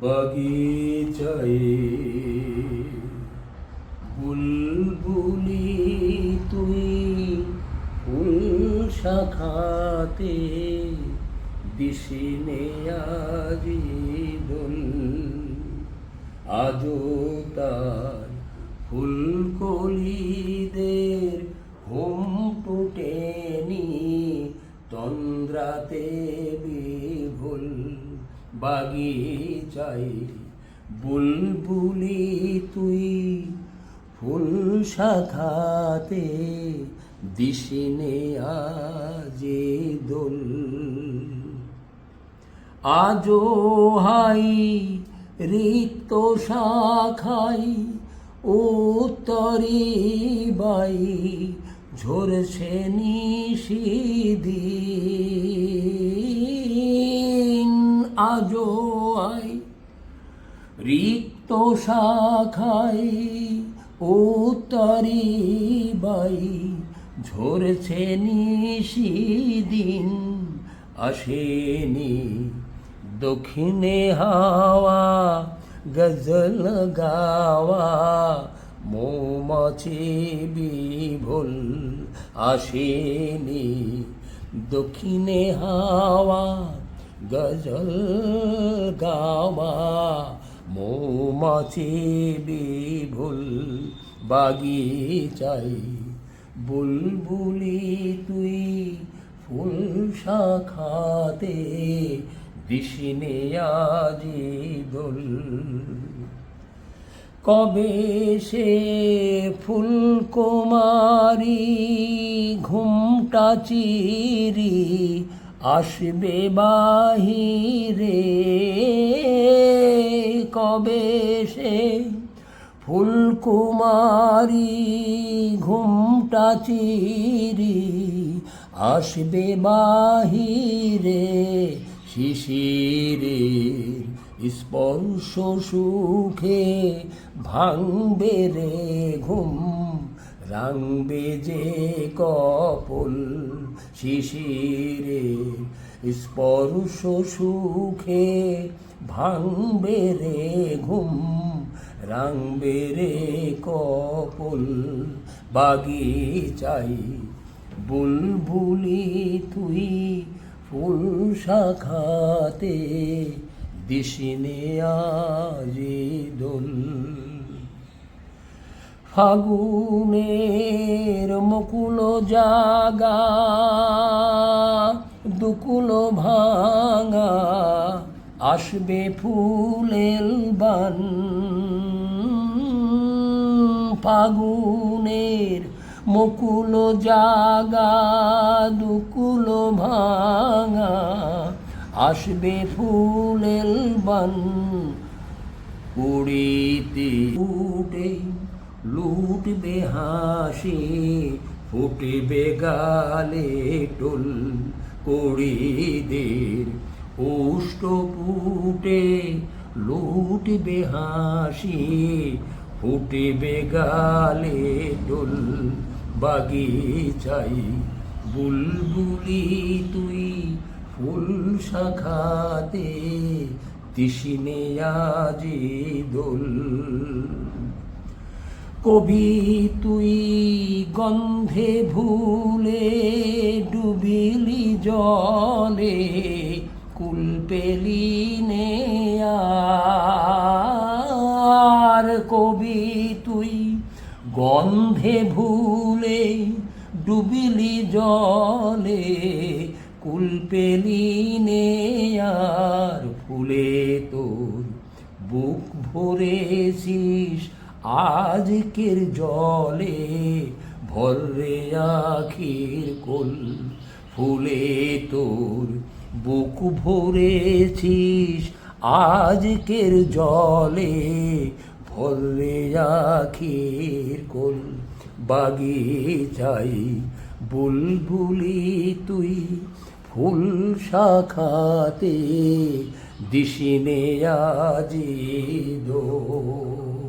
বাগিচায়ে বুলবুলি তুই ফুল শাখাতে দিশিনে আজি দোল আজও তার ফুলকলিদের ঘুম টুটেনি তন্দ্রাতে বিভুল বাগিচায় বুলবুলি তুই ফুল শাখাতে দিশিনে আজি দোল আজও হাই রিক্ত শাখাই উত্তরি বাই ঝরছে নিশিদিন আজও আই রিক্ত শাখাই উত্তরি বাই ঝরছে নিশিদিন আসেনি দক্ষিণে হাওয়া গজল গাওয়া মৌমাছি বিভোল আসেনি দক্ষিণে হাওয়া গজল গাওয়া মৌমাছি বিভোল বাগিচায় বুলবুলি তুই ফুল শাখাতে দিশিনে আজি দোল কবে সে ফুলকুমারী ঘুমটা চিরি আসবে বাহিরে কবে সে ফুলকুমারী ঘুমটা চিরি আসবে বাহিরে শিশিরের স্পর্শ সুখে ভাঙবে রে ঘুম রাঙবে যে কপল শিশিরের স্পর্শ সুখে ভাঙবে রে ঘুম রাঙবে রে কপল বাগিচাই বুলবুলি তুই ফুল শাখাতে দিশিনে আজি দোল ফাগুনের মুকুল জাগা দুকুল ভাঙা আসবে ফুলের বান ফাগুনের মুকুল জাগা দুকুল ভাঙা আসবে ফুলের বান উড়িতে উঠে লুটবে হাসি ফুটবে গালে টোল কুড়িদের উষ্টপুটে লুটবে হাসি ফুটবে গালে টোল বাগিচাই বুলবুলি তুই ফুল শাখাতে দিশিনে আজি দোল কবি তুই গন্ধে ভুলে ডুবিলি জলে কুল পেলি নে আর কবি তুই গন্ধে ভুলে ডুবিলি জলে কুল পেলি নে আর ফুলে তোর বুক ভরেছিস আজকের জলে ভরে আখির কোল ফুলে তোর বুক ভরেছিস আজকের জলে ভরে আখির কোল বাগিচাই বুলবুলি তুই ফুল শাখাতে দিশিনে আজি দোল।